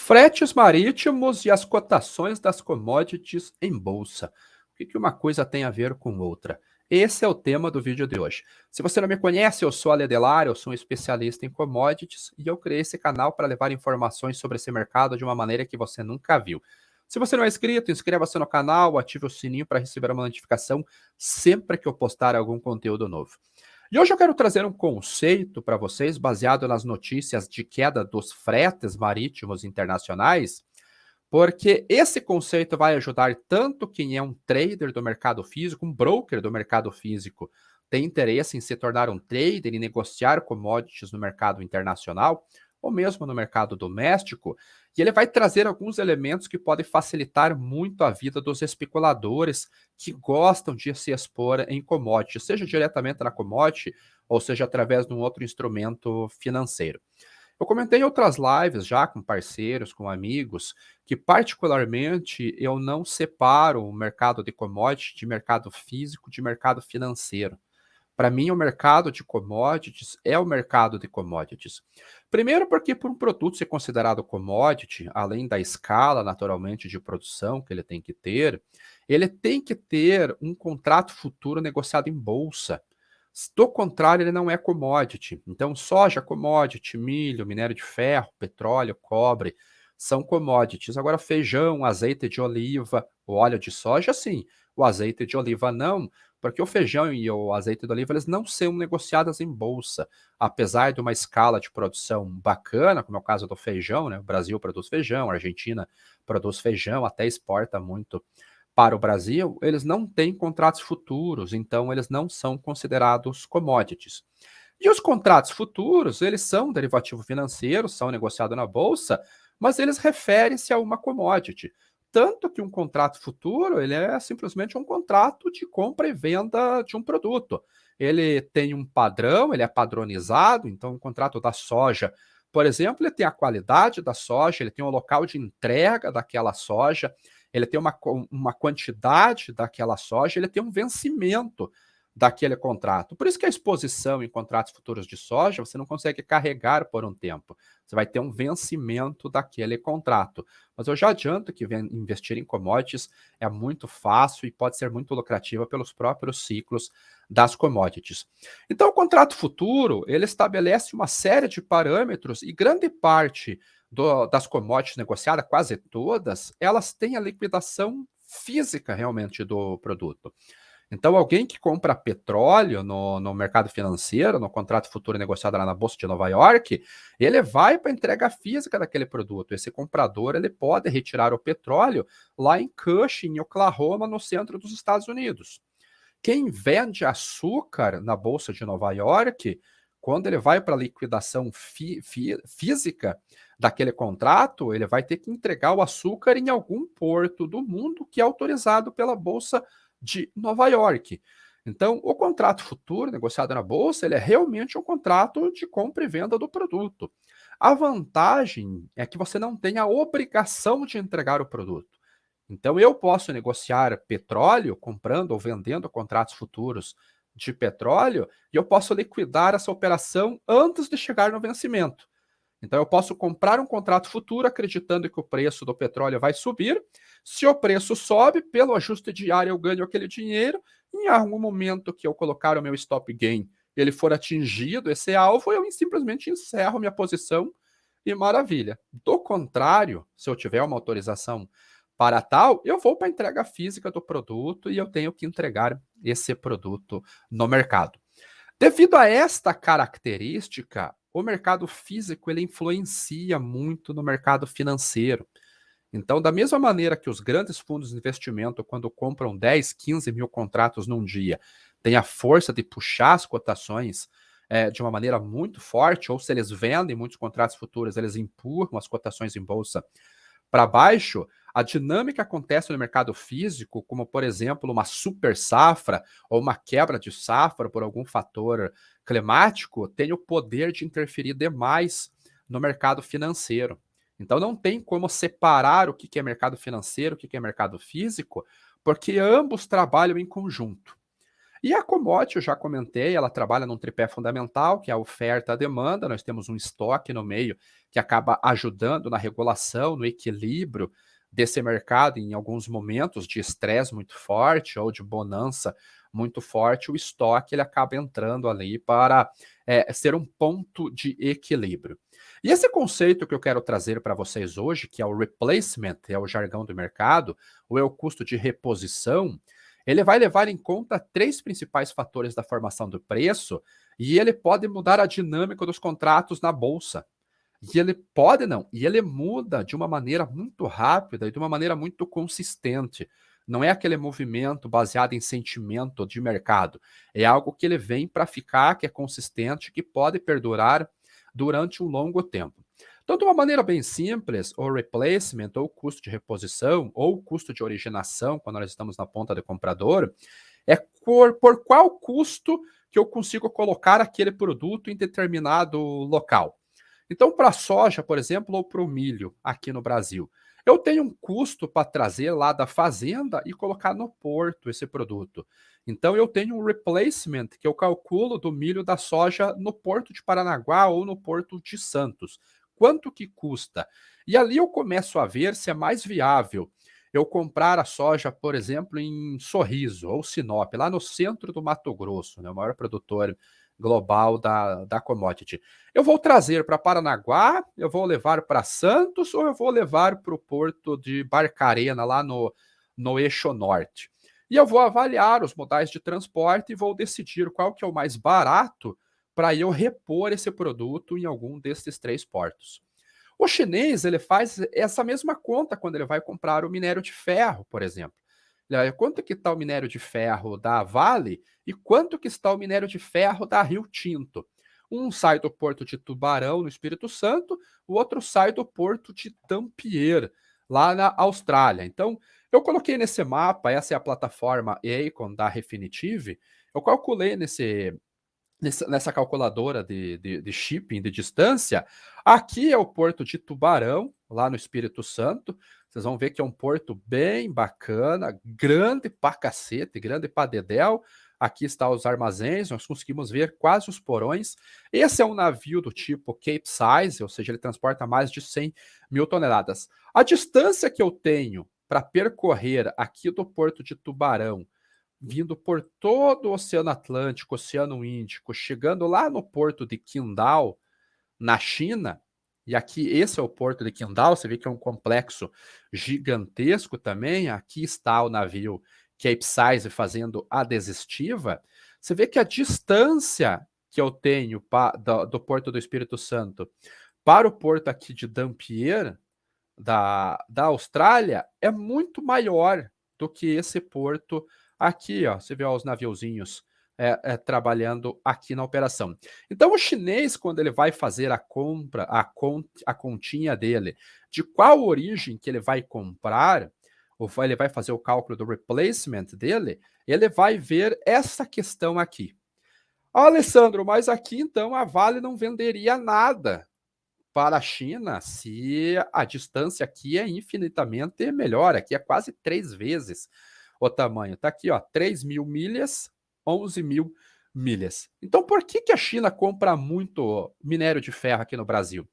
Fretes marítimos e as cotações das commodities em bolsa. O que uma coisa tem a ver com outra? Esse é o tema do vídeo de hoje. Se você não me conhece, eu sou Aledelar, eu sou um especialista em commodities e eu criei esse canal para levar informações sobre esse mercado de uma maneira que você nunca viu. Se você não é inscrito, inscreva-se no canal, ative o sininho para receber uma notificação sempre que eu postar algum conteúdo novo. E hoje eu quero trazer um conceito para vocês baseado nas notícias de queda dos fretes marítimos internacionais, porque esse conceito vai ajudar tanto quem é um trader do mercado físico, um broker do mercado físico, tem interesse em se tornar um trader e negociar commodities no mercado internacional, ou mesmo no mercado doméstico, e ele vai trazer alguns elementos que podem facilitar muito a vida dos especuladores que gostam de se expor em commodities, seja diretamente na commodity, ou seja através de um outro instrumento financeiro. Eu comentei em outras lives já com parceiros, com amigos, que particularmente eu não separo o mercado de commodity de mercado físico de mercado financeiro. Para mim, o mercado de commodities é o mercado de commodities. Primeiro, porque por um produto ser considerado commodity, além da escala, naturalmente, de produção que ele tem que ter um contrato futuro negociado em bolsa. Do contrário, ele não é commodity. Então, soja, commodity, milho, minério de ferro, petróleo, cobre, são commodities. Agora, feijão, azeite de oliva, o óleo de soja, sim. O azeite de oliva, não, porque o feijão e o azeite de oliva eles não são negociados em bolsa, apesar de uma escala de produção bacana, como é o caso do feijão, né? O Brasil produz feijão, a Argentina produz feijão, até exporta muito para o Brasil, eles não têm contratos futuros, então eles não são considerados commodities. E os contratos futuros, eles são derivativo financeiro, são negociados na bolsa, mas eles referem-se a uma commodity. Tanto que um contrato futuro, ele é simplesmente um contrato de compra e venda de um produto. Ele tem um padrão, ele é padronizado, então o contrato da soja, por exemplo, ele tem a qualidade da soja, ele tem o local de entrega daquela soja, ele tem uma quantidade daquela soja, ele tem um vencimento daquele contrato. Por isso que a exposição em contratos futuros de soja, você não consegue carregar por um tempo. Você vai ter um vencimento daquele contrato. Mas eu já adianto que investir em commodities é muito fácil e pode ser muito lucrativa pelos próprios ciclos das commodities. Então, o contrato futuro, ele estabelece uma série de parâmetros e grande parte das commodities negociadas, quase todas, elas têm a liquidação física realmente do produto. Então, alguém que compra petróleo no mercado financeiro, no contrato futuro negociado lá na Bolsa de Nova York, ele vai para a entrega física daquele produto. Esse comprador ele pode retirar o petróleo lá em Cushing, em Oklahoma, no centro dos Estados Unidos. Quem vende açúcar na Bolsa de Nova York, quando ele vai para a liquidação física daquele contrato, ele vai ter que entregar o açúcar em algum porto do mundo que é autorizado pela Bolsa de Nova York. Então, o contrato futuro negociado na bolsa, ele é realmente um contrato de compra e venda do produto. A vantagem é que você não tem a obrigação de entregar o produto. Então, eu posso negociar petróleo, comprando ou vendendo contratos futuros de petróleo, e eu posso liquidar essa operação antes de chegar no vencimento. Então, eu posso comprar um contrato futuro acreditando que o preço do petróleo vai subir. Se o preço sobe, pelo ajuste diário eu ganho aquele dinheiro. Em algum momento que eu colocar o meu stop gain, ele for atingido, esse alvo, eu simplesmente encerro minha posição e maravilha. Do contrário, se eu tiver uma autorização para tal, eu vou para a entrega física do produto e eu tenho que entregar esse produto no mercado. Devido a esta característica, o mercado físico ele influencia muito no mercado financeiro. Então, da mesma maneira que os grandes fundos de investimento, quando compram 10, 15 mil contratos num dia, têm a força de puxar as cotações de uma maneira muito forte, ou se eles vendem muitos contratos futuros, eles empurram as cotações em bolsa para baixo, a dinâmica acontece no mercado físico, como por exemplo uma super safra ou uma quebra de safra por algum fator climático, tem o poder de interferir demais no mercado financeiro. Então não tem como separar o que é mercado financeiro, o que é mercado físico, porque ambos trabalham em conjunto. E a commodity, eu já comentei, ela trabalha num tripé fundamental, que é a oferta e a demanda. Nós temos um estoque no meio que acaba ajudando na regulação, no equilíbrio desse mercado em alguns momentos de estresse muito forte ou de bonança muito forte. O estoque ele acaba entrando ali para ser um ponto de equilíbrio. E esse conceito que eu quero trazer para vocês hoje, que é o replacement, é o jargão do mercado, ou é o custo de reposição, ele vai levar em conta três principais fatores da formação do preço e ele pode mudar a dinâmica dos contratos na bolsa. E ele pode não, e ele muda de uma maneira muito rápida e de uma maneira muito consistente. Não é aquele movimento baseado em sentimento de mercado. É algo que ele vem para ficar, que é consistente, que pode perdurar durante um longo tempo. Então, de uma maneira bem simples, o replacement, ou custo de reposição, ou custo de originação, quando nós estamos na ponta do comprador, é por qual custo que eu consigo colocar aquele produto em determinado local. Então, para a soja, por exemplo, ou para o milho aqui no Brasil, eu tenho um custo para trazer lá da fazenda e colocar no porto esse produto. Então, eu tenho um replacement que eu calculo do milho da soja no porto de Paranaguá ou no porto de Santos. Quanto que custa? E ali eu começo a ver se é mais viável eu comprar a soja, por exemplo, em Sorriso ou Sinop, lá no centro do Mato Grosso, né, o maior produtor global da commodity. Eu vou trazer para Paranaguá, eu vou levar para Santos ou eu vou levar para o porto de Barcarena, lá no eixo norte. E eu vou avaliar os modais de transporte e vou decidir qual que é o mais barato para eu repor esse produto em algum desses três portos. O chinês ele faz essa mesma conta quando ele vai comprar o minério de ferro, por exemplo. Quanto que está o minério de ferro da Vale e quanto que está o minério de ferro da Rio Tinto. Um sai do porto de Tubarão, no Espírito Santo, o outro sai do porto de Dampier, lá na Austrália. Então, eu coloquei nesse mapa, essa é a plataforma Aecon da Refinitiv, eu calculei nessa calculadora de shipping, de distância. Aqui é o porto de Tubarão, lá no Espírito Santo. Vocês vão ver que é um porto bem bacana, grande pra cacete, grande pra dedéu. Aqui está os armazéns, nós conseguimos ver quase os porões. Esse é um navio do tipo Capesize, ou seja, ele transporta mais de 100 mil toneladas. A distância que eu tenho para percorrer aqui do porto de Tubarão, vindo por todo o Oceano Atlântico, Oceano Índico, chegando lá no porto de Qingdao, na China, e aqui esse é o porto de Qingdao, você vê que é um complexo gigantesco também, aqui está o navio Capesize fazendo a desestiva, você vê que a distância que eu tenho do porto do Espírito Santo para o porto aqui de Dampier, da Austrália, é muito maior do que esse porto aqui, ó. Você vê ó, os naviozinhos trabalhando aqui na operação. Então, o chinês, quando ele vai fazer a compra, a continha dele, de qual origem que ele vai comprar, ou ele vai fazer o cálculo do replacement dele, ele vai ver essa questão aqui. Ah, Alessandro, mas aqui então a Vale não venderia nada para a China se a distância aqui é infinitamente melhor. Aqui é quase 3 vezes o tamanho. Está aqui, ó, 3 mil milhas, 11 mil milhas. Então, por que a China compra muito minério de ferro aqui no Brasil?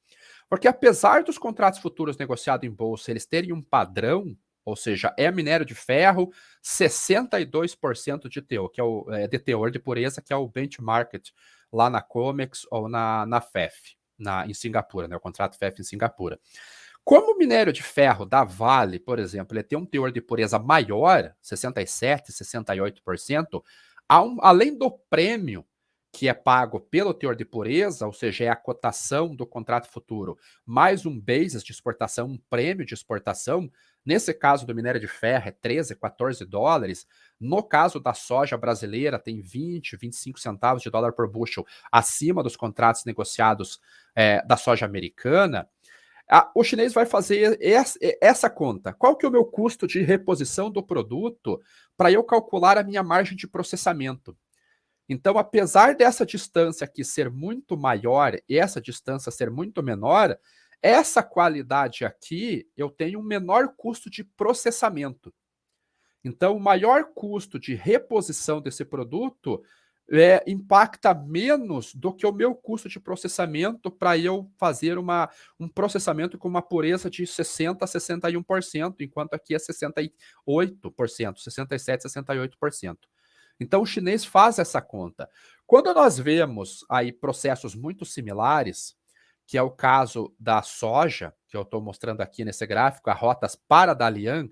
Porque apesar dos contratos futuros negociados em bolsa eles terem um padrão, ou seja, é minério de ferro, 62% de teor, que de teor de pureza, que é o benchmark lá na COMEX ou na FEF, em Singapura, né, o contrato FEF em Singapura. Como o minério de ferro da Vale, por exemplo, ele tem um teor de pureza maior, 67%, 68%, além do prêmio que é pago pelo teor de pureza, ou seja, é a cotação do contrato futuro, mais um basis de exportação, um prêmio de exportação. Nesse caso do minério de ferro é 13, 14 dólares. No caso da soja brasileira, tem 20, 25 centavos de dólar por bushel acima dos contratos negociados da soja americana. O chinês vai fazer essa conta. Qual que é o meu custo de reposição do produto para eu calcular a minha margem de processamento? Então, apesar dessa distância aqui ser muito maior e essa distância ser muito menor, essa qualidade aqui eu tenho um menor custo de processamento. Então, o maior custo de reposição desse produto impacta menos do que o meu custo de processamento para eu fazer um processamento com uma pureza de 60% a 61%, enquanto aqui é 68%, 67%, 68%. Então, o chinês faz essa conta. Quando nós vemos aí processos muito similares, que é o caso da soja, que eu estou mostrando aqui nesse gráfico, as rotas para Dalian,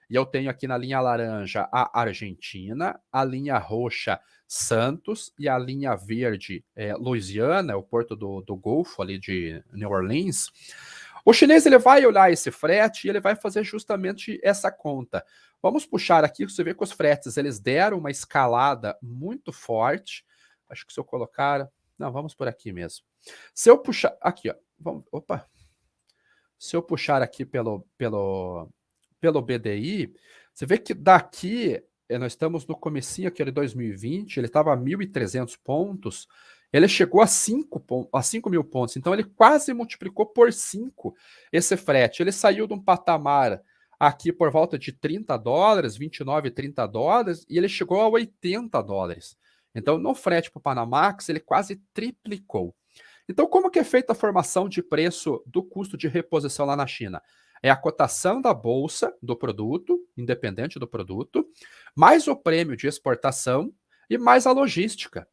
e eu tenho aqui na linha laranja a Argentina, a linha roxa Santos e a linha verde Louisiana, o porto do Golfo ali de New Orleans. O chinês ele vai olhar esse frete e ele vai fazer justamente essa conta. Vamos puxar aqui, você vê que os fretes eles deram uma escalada muito forte. Acho que se eu colocar... Não, vamos por aqui mesmo. Se eu puxar... Aqui, ó. Opa. Se eu puxar aqui pelo BDI, você vê que daqui, nós estamos no comecinho aqui de 2020, ele estava a 1.300 pontos, ele chegou a 5 mil pontos, então ele quase multiplicou por 5 esse frete. Ele saiu de um patamar aqui por volta de $30, 29, $30, e ele chegou a $80. Então, no frete para o Panamax, ele quase triplicou. Então, como que é feita a formação de preço do custo de reposição lá na China? É a cotação da bolsa do produto, independente do produto, mais o prêmio de exportação e mais a logística.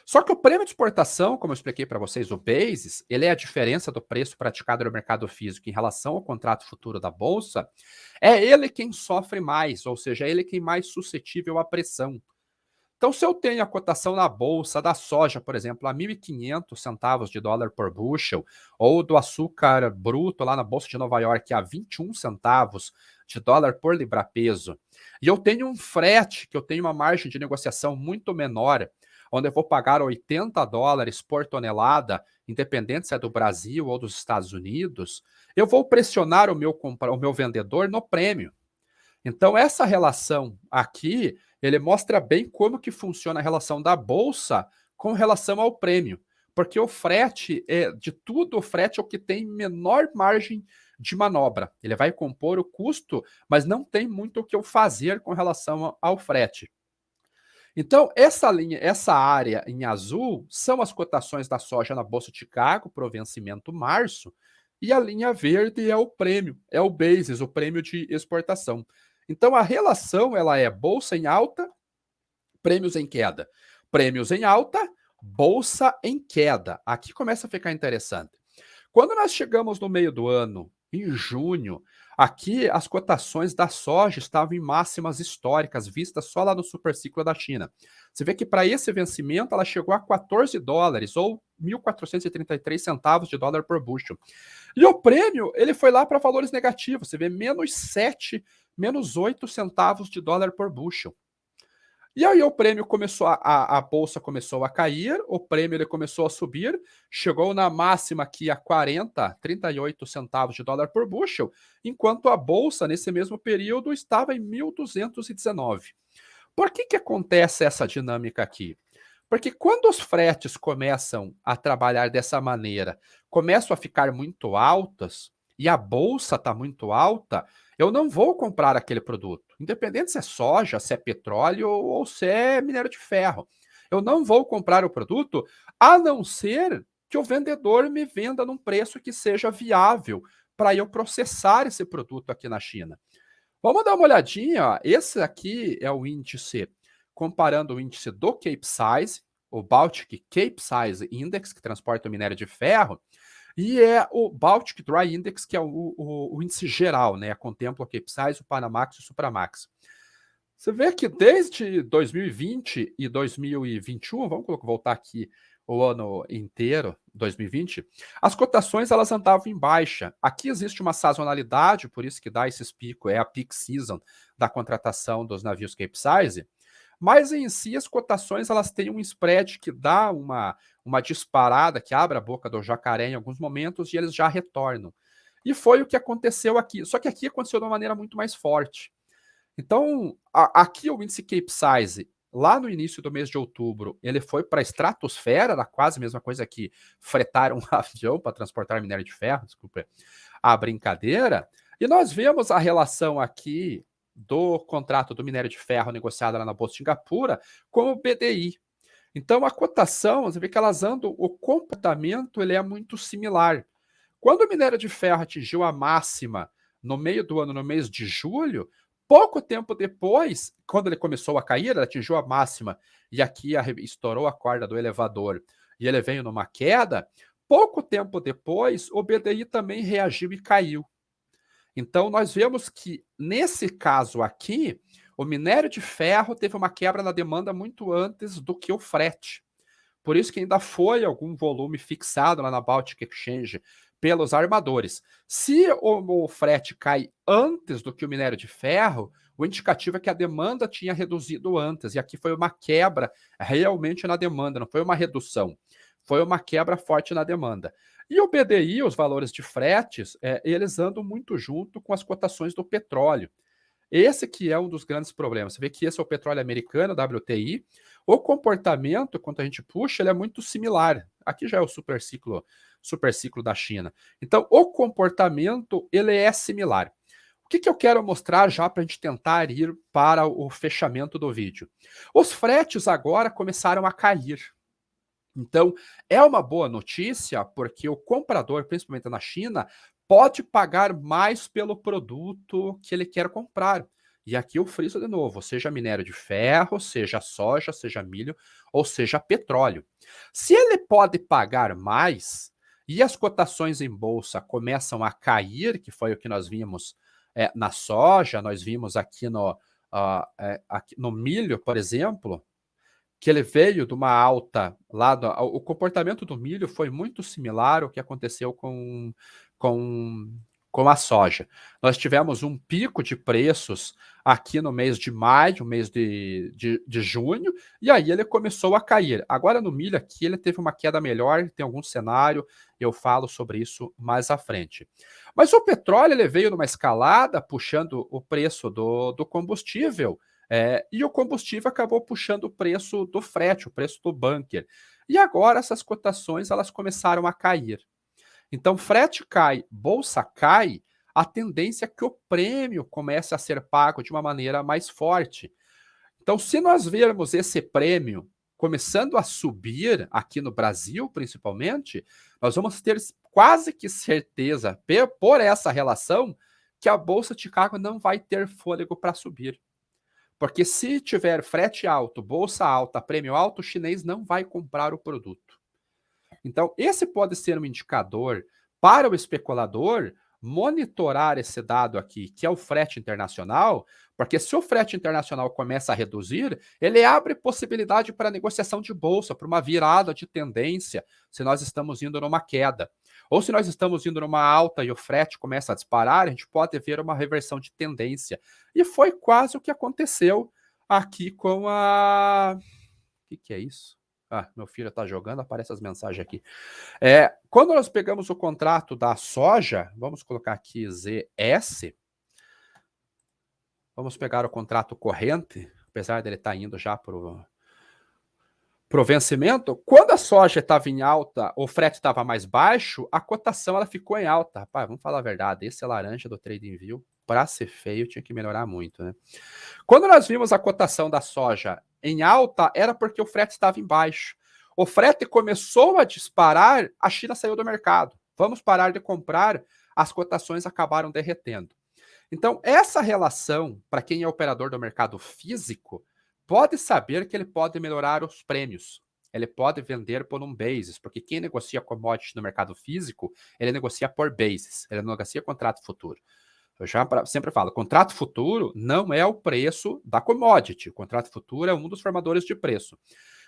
Só que o prêmio de exportação, como eu expliquei para vocês, o basis, ele é a diferença do preço praticado no mercado físico em relação ao contrato futuro da bolsa, é ele quem sofre mais, ou seja, é ele quem mais suscetível à pressão. Então, se eu tenho a cotação na bolsa da soja, por exemplo, a 1.500 centavos de dólar por bushel, ou do açúcar bruto lá na bolsa de Nova York a 21 centavos de dólar por libra-peso, e eu tenho um frete, que eu tenho uma margem de negociação muito menor, onde eu vou pagar $80 por tonelada, independente se é do Brasil ou dos Estados Unidos, eu vou pressionar o meu vendedor no prêmio. Então, essa relação aqui, ele mostra bem como que funciona a relação da bolsa com relação ao prêmio. Porque o frete, de tudo, o frete é o que tem menor margem de manobra. Ele vai compor o custo, mas não tem muito o que eu fazer com relação ao frete. Então, essa área em azul são as cotações da soja na Bolsa de Chicago para o vencimento março, e a linha verde é o prêmio, é o basis, o prêmio de exportação. Então, a relação ela é bolsa em alta, prêmios em queda. Prêmios em alta, bolsa em queda. Aqui começa a ficar interessante. Quando nós chegamos no meio do ano, em junho, aqui as cotações da soja estavam em máximas históricas, vistas só lá no superciclo da China. Você vê que para esse vencimento ela chegou a $14, ou 1.433 centavos de dólar por bushel. E o prêmio, ele foi lá para valores negativos, você vê menos 7, menos 8 centavos de dólar por bushel. E aí o prêmio começou, a bolsa começou a cair, o prêmio ele começou a subir, chegou na máxima aqui a 38 centavos de dólar por bushel, enquanto a bolsa nesse mesmo período estava em 1.219. Por que acontece essa dinâmica aqui? Porque quando os fretes começam a trabalhar dessa maneira, começam a ficar muito altas, e a bolsa está muito alta, eu não vou comprar aquele produto. Independente se é soja, se é petróleo ou se é minério de ferro. Eu não vou comprar o produto, a não ser que o vendedor me venda num preço que seja viável para eu processar esse produto aqui na China. Vamos dar uma olhadinha, ó. Esse aqui é o índice, comparando o índice do Capesize, o Baltic Capesize Index, que transporta o minério de ferro, e é o Baltic Dry Index, que é o índice geral, né? Contempla o Capesize, o Panamax e o Supramax. Você vê que desde 2020 e 2021, vamos voltar aqui o ano inteiro, 2020, as cotações elas andavam em baixa. Aqui existe uma sazonalidade, por isso que dá esses picos, é a peak season da contratação dos navios Capesize, mas em si as cotações elas têm um spread que dá uma disparada, que abre a boca do jacaré em alguns momentos e eles já retornam. E foi o que aconteceu aqui, só que aqui aconteceu de uma maneira muito mais forte. Então, aqui o índice Capesize, lá no início do mês de outubro, ele foi para a estratosfera, era quase a mesma coisa que fretar um avião para transportar minério de ferro, desculpa a brincadeira, e nós vemos a relação aqui do contrato do minério de ferro negociado lá na Bolsa de Singapura com o BDI. Então a cotação, você vê que elas andam, o comportamento ele é muito similar. Quando o minério de ferro atingiu a máxima no meio do ano, no mês de julho, pouco tempo depois, quando ele começou a cair, ele atingiu a máxima e aqui estourou a corda do elevador e ele veio numa queda, pouco tempo depois o BDI também reagiu e caiu. Então nós vemos que nesse caso aqui, o minério de ferro teve uma quebra na demanda muito antes do que o frete. Por isso que ainda foi algum volume fixado lá na Baltic Exchange pelos armadores. Se o frete cai antes do que o minério de ferro, o indicativo é que a demanda tinha reduzido antes. E aqui foi uma quebra realmente na demanda, não foi uma redução. Foi uma quebra forte na demanda. E o BDI, os valores de fretes, eles andam muito junto com as cotações do petróleo. Esse que é um dos grandes problemas. Você vê que esse é o petróleo americano, WTI. O comportamento, quando a gente puxa, ele é muito similar. Aqui já é o super ciclo da China. Então, o comportamento, ele é similar. O que eu quero mostrar já para a gente tentar ir para o fechamento do vídeo? Os fretes agora começaram a cair. Então, é uma boa notícia porque o comprador, principalmente na China, pode pagar mais pelo produto que ele quer comprar. E aqui eu friso de novo, seja minério de ferro, seja soja, seja milho, ou seja petróleo. Se ele pode pagar mais e as cotações em bolsa começam a cair, que foi o que nós vimos na soja, nós vimos aqui no milho, por exemplo, que ele veio de uma alta lá, o comportamento do milho foi muito similar ao que aconteceu com, com a soja. Nós tivemos um pico de preços aqui no mês de maio, no mês de junho, e aí ele começou a cair. Agora no milho aqui ele teve uma queda melhor, tem algum cenário, eu falo sobre isso mais à frente. Mas o petróleo ele veio numa escalada, puxando o preço do combustível, e o combustível acabou puxando o preço do frete, o preço do bunker. E agora essas cotações elas começaram a cair. Então, frete cai, bolsa cai, a tendência é que o prêmio comece a ser pago de uma maneira mais forte. Então, se nós vermos esse prêmio começando a subir aqui no Brasil, principalmente, nós vamos ter quase que certeza, por essa relação, que a Bolsa de Chicago não vai ter fôlego para subir. Porque se tiver frete alto, bolsa alta, prêmio alto, o chinês não vai comprar o produto. Então, esse pode ser um indicador para o especulador monitorar esse dado aqui, que é o frete internacional, porque se o frete internacional começa a reduzir, ele abre possibilidade para negociação de bolsa, para uma virada de tendência, se nós estamos indo numa queda. Ou se nós estamos indo numa alta e o frete começa a disparar, a gente pode ver uma reversão de tendência. E foi quase o que aconteceu aqui com a... O que é isso? Ah, meu filho está jogando, aparecem as mensagens aqui. Quando nós pegamos o contrato da soja, vamos colocar aqui ZS, vamos pegar o contrato corrente, apesar dele estar indo já para o vencimento, quando a soja estava em alta, o frete estava mais baixo, a cotação ela ficou em alta. Rapaz, vamos falar a verdade, esse é laranja do TradingView, para ser feio, tinha que melhorar muito, né? Quando nós vimos a cotação da soja em alta, era porque o frete estava em baixo. O frete começou a disparar, a China saiu do mercado. Vamos parar de comprar, as cotações acabaram derretendo. Então, essa relação, para quem é operador do mercado físico, pode saber que ele pode melhorar os prêmios. Ele pode vender por um basis, porque quem negocia commodity no mercado físico, ele negocia por basis, ele não negocia contrato futuro. Eu já sempre falo, contrato futuro não é o preço da commodity. O contrato futuro é um dos formadores de preço.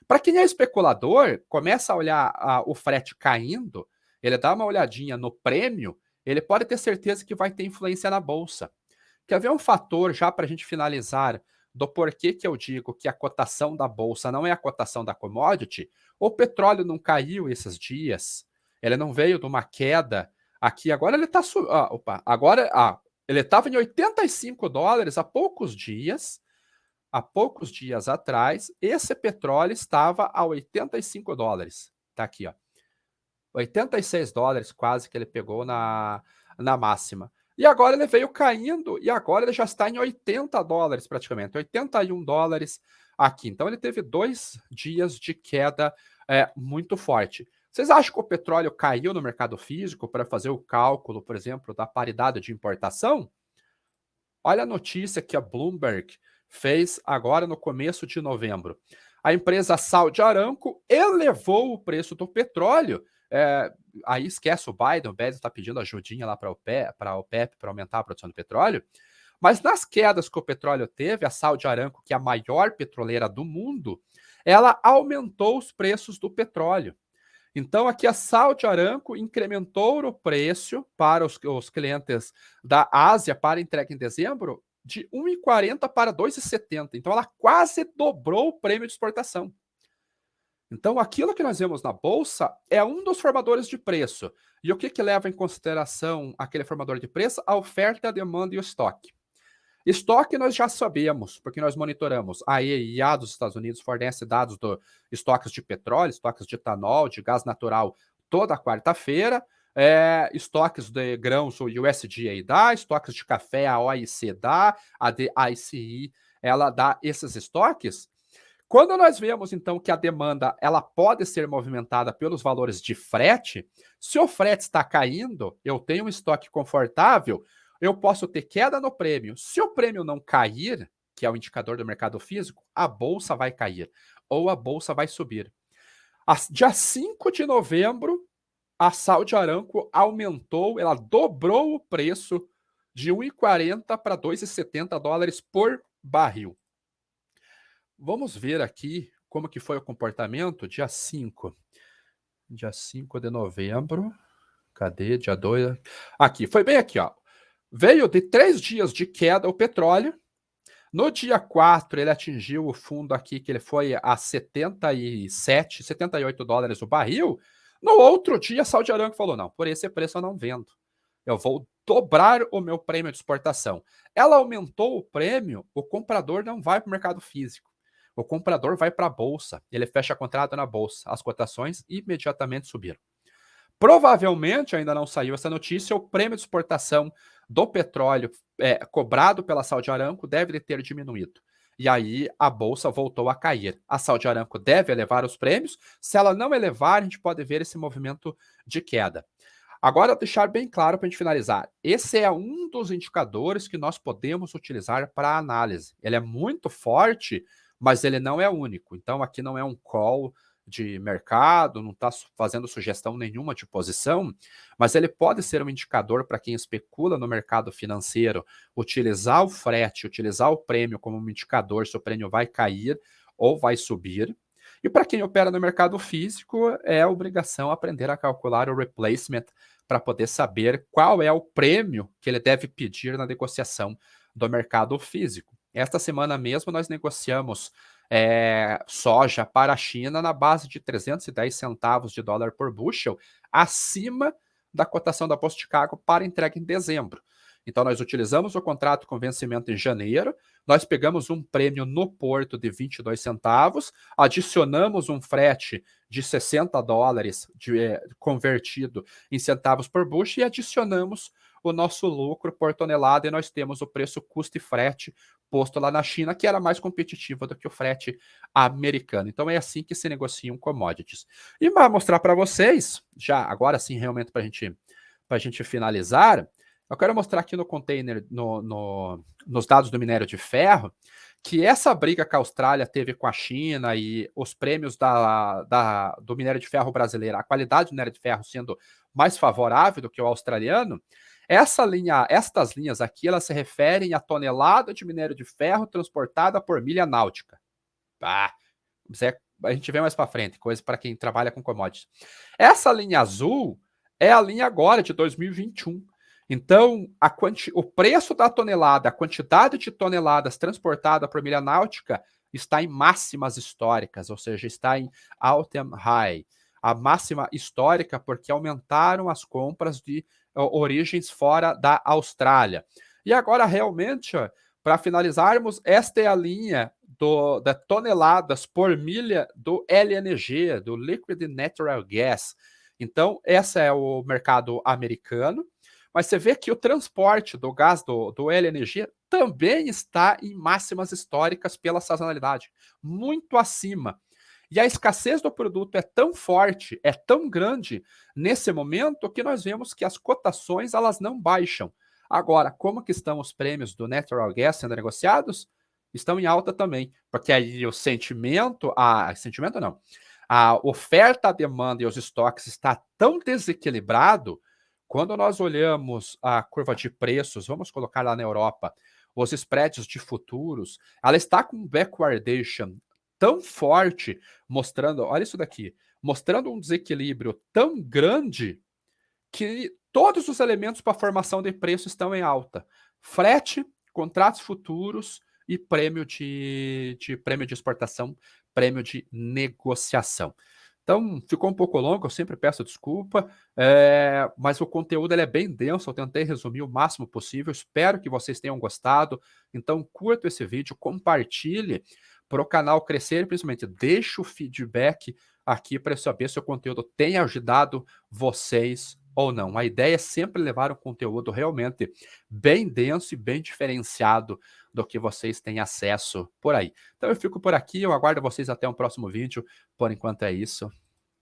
Para quem é especulador, começa a olhar o frete caindo, ele dá uma olhadinha no prêmio, ele pode ter certeza que vai ter influência na bolsa. Quer ver um fator, já para a gente finalizar, do porquê que eu digo que a cotação da bolsa não é a cotação da commodity? O petróleo não caiu esses dias, ele não veio de uma queda aqui, agora ele está... ele estava em $85 há poucos dias atrás, esse petróleo estava a $85. Tá aqui, ó. $86 quase que ele pegou na máxima. E agora ele veio caindo e agora ele já está em $80 praticamente, $81 aqui. Então ele teve 2 dias de queda muito forte. Vocês acham que o petróleo caiu no mercado físico para fazer o cálculo, por exemplo, da paridade de importação? Olha a notícia que a Bloomberg fez agora no começo de novembro. A empresa Saudi Aramco elevou o preço do petróleo. Aí esquece o Biden está pedindo ajudinha lá para a OPEP para aumentar a produção de petróleo. Mas nas quedas que o petróleo teve, a Saudi Aramco, que é a maior petroleira do mundo, ela aumentou os preços do petróleo. Então, aqui a Saudi Aramco incrementou o preço para os clientes da Ásia para entrega em dezembro de 1,40 para 2,70. Então, ela quase dobrou o prêmio de exportação. Então, aquilo que nós vemos na bolsa é um dos formadores de preço. E o que leva em consideração aquele formador de preço? A oferta, a demanda e o estoque. Estoque nós já sabemos, porque nós monitoramos. A EIA dos Estados Unidos fornece dados do estoques de petróleo, estoques de etanol, de gás natural toda quarta-feira. Estoques de grãos, o USDA dá, estoques de café, a OIC dá, a DICI, ela dá esses estoques. Quando nós vemos, então, que a demanda ela pode ser movimentada pelos valores de frete, se o frete está caindo, eu tenho um estoque confortável, eu posso ter queda no prêmio. Se o prêmio não cair, que é o indicador do mercado físico, a bolsa vai cair ou a bolsa vai subir. Dia 5 de novembro, a Saudi Aramco aumentou, ela dobrou o preço de 1,40 para $2,70 por barril. Vamos ver aqui como que foi o comportamento dia 5. Dia 5 de novembro. Cadê? Dia 2. Aqui, foi bem aqui, ó. Veio de 3 dias de queda o petróleo. No dia 4, ele atingiu o fundo aqui, que ele foi a 77, $78 o barril. No outro dia, a Saudi Aramco falou, não, por esse preço eu não vendo. Eu vou dobrar o meu prêmio de exportação. Ela aumentou o prêmio, o comprador não vai para o mercado físico. O comprador vai para a bolsa, ele fecha contrato na bolsa. As cotações imediatamente subiram. Provavelmente, ainda não saiu essa notícia, o prêmio de exportação do petróleo cobrado pela Saudi Aramco deve ter diminuído. E aí a bolsa voltou a cair. A Saudi Aramco deve elevar os prêmios. Se ela não elevar, a gente pode ver esse movimento de queda. Agora, deixar bem claro para a gente finalizar. Esse é um dos indicadores que nós podemos utilizar para análise. Ele é muito forte, mas ele não é único. Então, aqui não é um call de mercado, não está fazendo sugestão nenhuma de posição, mas ele pode ser um indicador para quem especula no mercado financeiro, utilizar o frete, utilizar o prêmio como um indicador se o prêmio vai cair ou vai subir. E para quem opera no mercado físico, é obrigação aprender a calcular o replacement para poder saber qual é o prêmio que ele deve pedir na negociação do mercado físico. Esta semana mesmo nós negociamos soja para a China na base de 310 centavos de dólar por bushel, acima da cotação da Bolsa de Chicago para entrega em dezembro. Então, nós utilizamos o contrato com vencimento em janeiro, nós pegamos um prêmio no porto de 22 centavos, adicionamos um frete de $60 convertido em centavos por bushel e adicionamos o nosso lucro por tonelada e nós temos o preço custo e frete posto lá na China, que era mais competitivo do que o frete americano. Então é assim que se negociam commodities. E para mostrar para vocês, já agora sim, realmente para a gente finalizar, eu quero mostrar aqui no container, nos dados do minério de ferro, que essa briga que a Austrália teve com a China e os prêmios do minério de ferro brasileiro, a qualidade do minério de ferro sendo mais favorável do que o australiano, estas linhas aqui, elas se referem à tonelada de minério de ferro transportada por milha náutica. A gente vê mais para frente, coisa para quem trabalha com commodities. Essa linha azul é a linha agora de 2021. Então, o preço da tonelada, a quantidade de toneladas transportada por milha náutica está em máximas históricas, ou seja, está em all-time high. A máxima histórica porque aumentaram as compras de origens fora da Austrália. E agora, realmente, para finalizarmos, esta é a linha da toneladas por milha do LNG, do Liquid Natural Gas. Então, esse é o mercado americano. Mas você vê que o transporte do gás do LNG também está em máximas históricas pela sazonalidade, muito acima. E a escassez do produto é tão forte, é tão grande nesse momento que nós vemos que as cotações elas não baixam. Agora, como que estão os prêmios do natural gas sendo negociados? Estão em alta também, porque aí o sentimento não, a oferta, a demanda e os estoques está tão desequilibrado, quando nós olhamos a curva de preços, vamos colocar lá na Europa, os spreads de futuros, ela está com um backwardation tão forte, mostrando, olha isso daqui, mostrando um desequilíbrio tão grande que todos os elementos para a formação de preço estão em alta. Frete, contratos futuros e prêmio de exportação, prêmio de negociação. Então, ficou um pouco longo, eu sempre peço desculpa, mas o conteúdo ele é bem denso, eu tentei resumir o máximo possível, espero que vocês tenham gostado. Então, curta esse vídeo, compartilhe para o canal crescer e principalmente deixe o feedback aqui para eu saber se o conteúdo tem ajudado vocês ou não. A ideia é sempre levar um conteúdo realmente bem denso e bem diferenciado do que vocês têm acesso por aí. Então eu fico por aqui, eu aguardo vocês até um próximo vídeo. Por enquanto é isso.